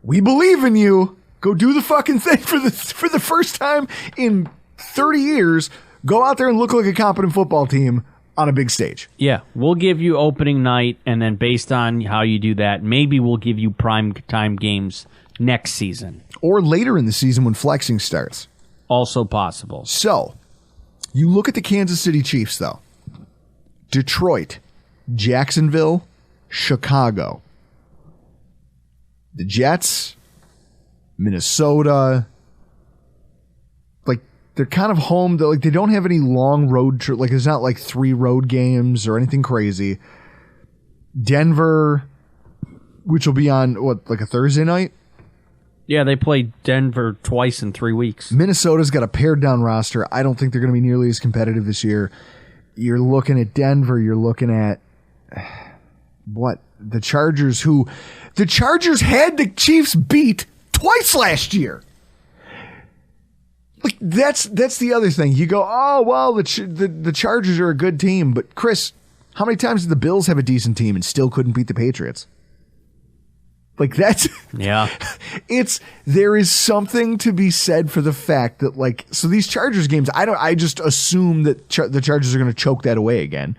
we believe in you. Go do the fucking thing for the first time in 30 years. Go out there and look like a competent football team on a big stage. Yeah, we'll give you opening night, and then based on how you do that, maybe we'll give you prime time games next season. Or later in the season when flexing starts. Also possible. So, you look at the Kansas City Chiefs, though. Detroit, Jacksonville, Chicago. The Jets, Minnesota. Like, they're kind of home. Like, they don't have any long road trip. Like, there's not like 3 road games or anything crazy. Denver, which will be on, what, like a Thursday night? Yeah, they played Denver twice in 3 weeks. Minnesota's got a pared down roster. I don't think they're going to be nearly as competitive this year. You're looking at Denver. You're looking at what? The Chargers, who the Chargers had the Chiefs beat twice last year. Like that's the other thing. You go, oh well, the Chargers are a good team, but Chris, how many times did the Bills have a decent team and still couldn't beat the Patriots? Like that's Yeah. There is something to be said for the fact that like, so these Chargers games, I just assume that the Chargers are going to choke that away again.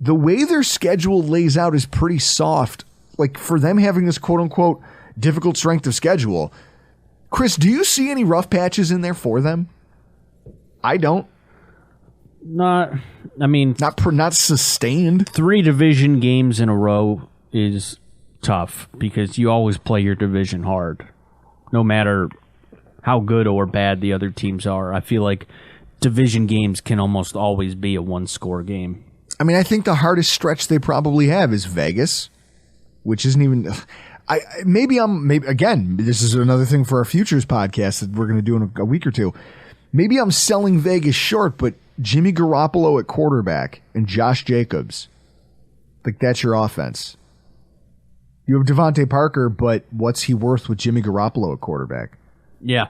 The way their schedule lays out is pretty soft. Like for them having this quote unquote difficult strength of schedule. Chris, do you see any rough patches in there for them? I don't. Not sustained. 3 division games in a row is tough because you always play your division hard, no matter how good or bad the other teams are. I feel like division games can almost always be a 1-score game. I mean, I think the hardest stretch they probably have is Vegas, which isn't even. Maybe again, this is another thing for our futures podcast that we're going to do in a week or two. Maybe I'm selling Vegas short, but Jimmy Garoppolo at quarterback and Josh Jacobs, like that's your offense. You have Devontae Parker, but what's he worth with Jimmy Garoppolo at quarterback? Yeah.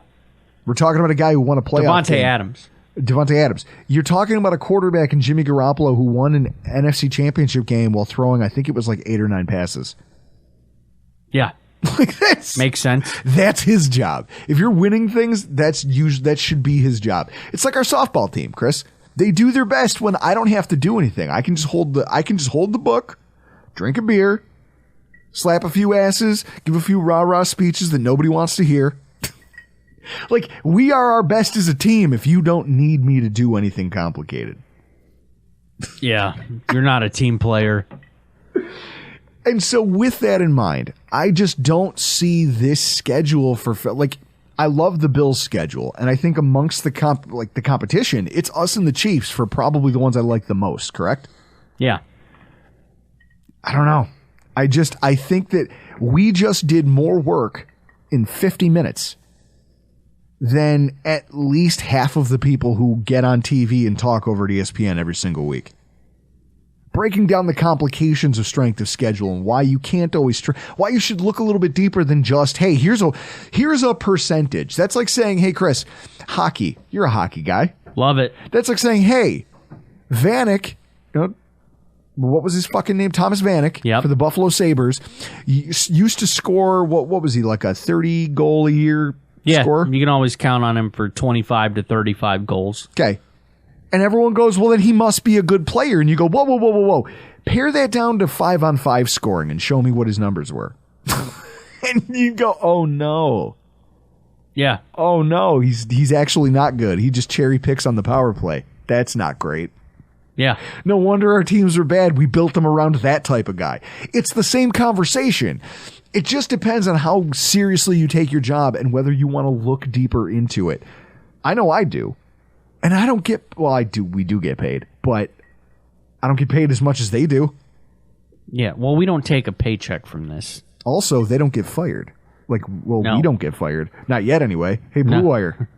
We're talking about a guy who won a playoff game. Devontae Adams. You're talking about a quarterback in Jimmy Garoppolo who won an NFC championship game while throwing, I think it was like 8 or 9 passes. Yeah. Like makes sense. That's his job. If you're winning things, that should be his job. It's like our softball team, Chris. They do their best when I don't have to do anything. I can just hold the book, drink a beer, slap a few asses, give a few rah-rah speeches that nobody wants to hear. Like, we are our best as a team if you don't need me to do anything complicated. Yeah, you're not a team player. And so with that in mind, I just don't see this schedule for, like, I love the Bills schedule, and I think amongst the competition, it's us and the Chiefs for probably the ones I like the most, correct? Yeah. I don't know. I think that we just did more work in 50 minutes than at least half of the people who get on TV and talk over at ESPN every single week. Breaking down the complications of strength of schedule and why you can't always, why you should look a little bit deeper than just, hey, here's a percentage. That's like saying, hey, Chris, hockey, you're a hockey guy. Love it. That's like saying, hey, Vanek, what was his fucking name? Thomas Vanek for the Buffalo Sabres used to score, what was he, like a 30 goal a year scorer? You can always count on him for 25 to 35 goals. Okay. And everyone goes, well, then he must be a good player. And you go, whoa. Pare that down to 5-on-5 scoring and show me what his numbers were. And you go, oh, no. Yeah. Oh, no, he's actually not good. He just cherry picks on the power play. That's not great. Yeah. No wonder our teams are bad. We built them around that type of guy. It's the same conversation. It just depends on how seriously you take your job and whether you want to look deeper into it. I know I do. And I don't get, well, we do get paid, but I don't get paid as much as they do. Yeah, well, we don't take a paycheck from this. Also, they don't get fired. Like, well, No. we don't get fired. Not yet, anyway. Hey, Blue Wire.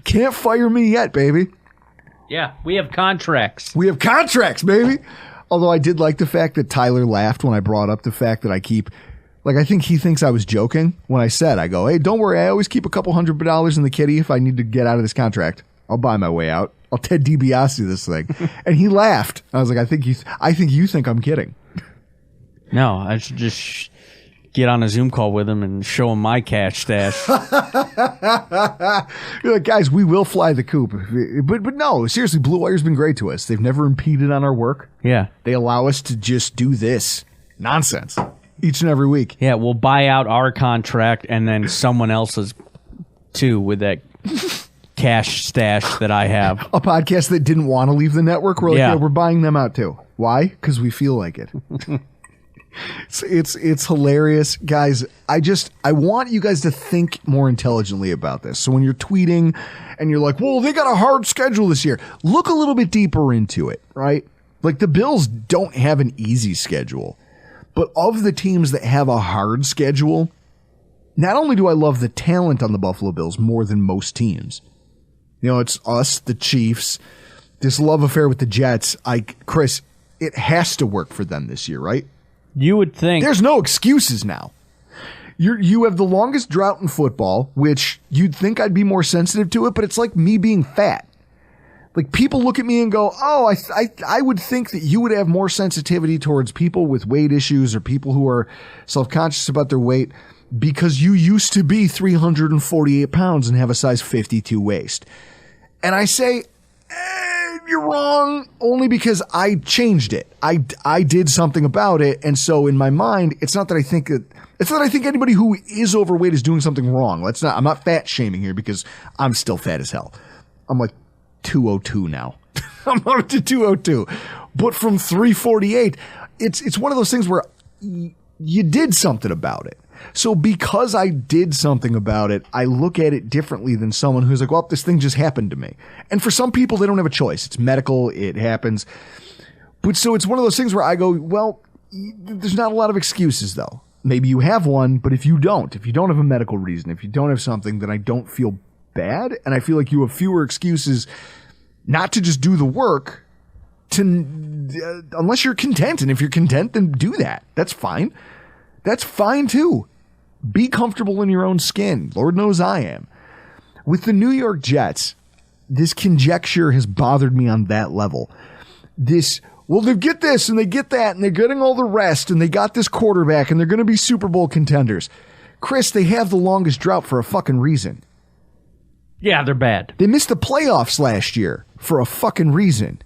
Can't fire me yet, baby. Yeah, we have contracts. We have contracts, baby. Although I did like the fact that Tyler laughed when I brought up the fact that I keep... Like, I think he thinks I was joking when I said, I go, hey, don't worry, I always keep a couple $100 in the kitty if I need to get out of this contract. I'll buy my way out. I'll Ted DiBiase this thing. And he laughed. I was like, I think you think I'm kidding. No, I should just get on a Zoom call with him and show him my cash stash. You're like, guys, we will fly the coop. But no, seriously, Blue Wire's been great to us. They've never impeded on our work. Yeah. They allow us to just do this nonsense each and every week. Yeah, we'll buy out our contract and then someone else's too with that cash stash that I have. A podcast that didn't want to leave the network, we're like, Yeah. we're buying them out too. Why? Because we feel like it. It's hilarious, guys. I want you guys to think more intelligently about this. So when you're tweeting and you're like, well, they got a hard schedule this year, look a little bit deeper into it, right? Like the Bills don't have an easy schedule, but of the teams that have a hard schedule, not only do I love the talent on the Buffalo Bills more than most teams, you know, it's us, the Chiefs, this love affair with the Jets. Chris, it has to work for them this year, right? You would think. There's no excuses now. You have the longest drought in football, which you'd think I'd be more sensitive to it, but it's like me being fat. Like, people look at me and go, oh, I would think that you would have more sensitivity towards people with weight issues or people who are self-conscious about their weight because you used to be 348 pounds and have a size 52 waist. And I say, you're wrong, only because I changed it. I did something about it. And so in my mind, it's not that I think anybody who is overweight is doing something wrong. I'm not fat shaming here because I'm still fat as hell. I'm like 202 now. I'm up to 202. But from 348, it's one of those things where you did something about it. So because I did something about it, I look at it differently than someone who's like, well, this thing just happened to me. And for some people, they don't have a choice. It's medical. It happens. But so it's one of those things where I go, well, there's not a lot of excuses, though. Maybe you have one, but if you don't have a medical reason, if you don't have something, then I don't feel bad. And I feel like you have fewer excuses not to just do the work unless you're content. And if you're content, then do that. That's fine. That's fine too. Be comfortable in your own skin. Lord knows I am. With the New York Jets, this conjecture has bothered me on that level. Well, they get this and they get that and they're getting all the rest and they got this quarterback and they're going to be Super Bowl contenders. Chris, they have the longest drought for a fucking reason. Yeah, they're bad. They missed the playoffs last year for a fucking reason.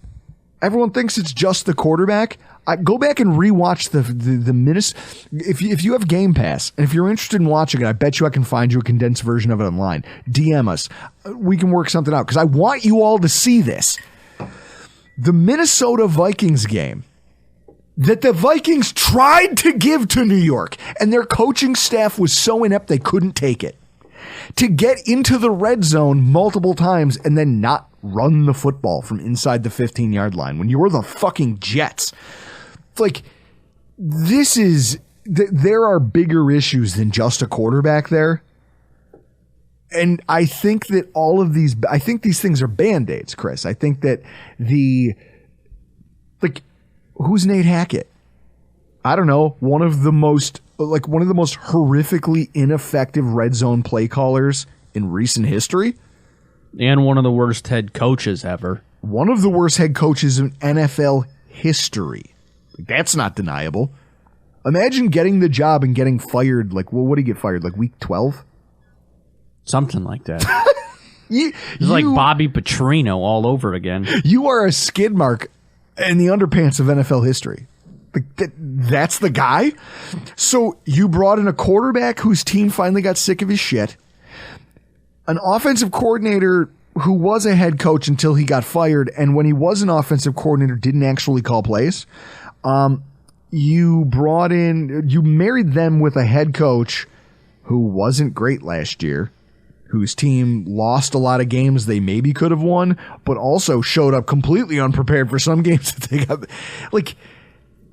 Everyone thinks it's just the quarterback. Go back and rewatch the minutes. If you have Game Pass and if you're interested in watching it, I bet you I can find you a condensed version of it online. DM us. We can work something out because I want you all to see this. The Minnesota Vikings game that the Vikings tried to give to New York and their coaching staff was so inept they couldn't take it. To get into the red zone multiple times and then not run the football from inside the 15-yard line when you're the fucking Jets. Like, there are bigger issues than just a quarterback there. And I think that these things are Band-Aids, Chris. I think that who's Nate Hackett? I don't know. One of the most horrifically ineffective red zone play callers in recent history. And one of the worst head coaches ever. One of the worst head coaches in NFL history. That's not deniable. Imagine getting the job and getting fired. What did he get fired? Week 12? Something like that. It's like Bobby Petrino all over again. You are a skid mark in the underpants of NFL history. That's the guy? So you brought in a quarterback whose team finally got sick of his shit. An offensive coordinator who was a head coach until he got fired, and when he was an offensive coordinator, didn't actually call plays. You married them with a head coach who wasn't great last year, whose team lost a lot of games they maybe could have won, but also showed up completely unprepared for some games that they got.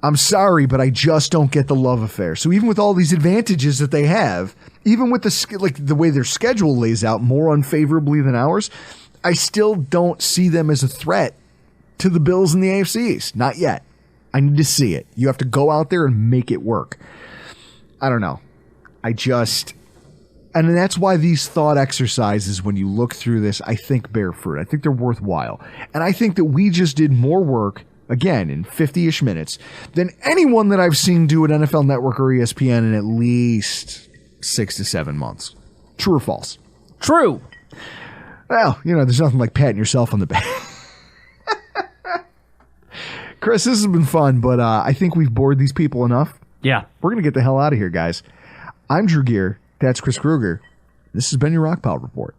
I'm sorry, but I just don't get the love affair. So even with all these advantages that they have, even with the way their schedule lays out more unfavorably than ours, I still don't see them as a threat to the Bills in the AFC East. Not yet. I need to see it. You have to go out there and make it work. I don't know. And that's why these thought exercises, when you look through this, I think bear fruit. I think they're worthwhile. And I think that we just did more work, again, in 50-ish minutes, than anyone that I've seen do at NFL Network or ESPN in at least 6 to 7 months. True or false? True. Well, there's nothing like patting yourself on the back. Chris, this has been fun, but I think we've bored these people enough. Yeah. We're going to get the hell out of here, guys. I'm Drew Gear. That's Chris Kruger. This has been your Rockpile Report.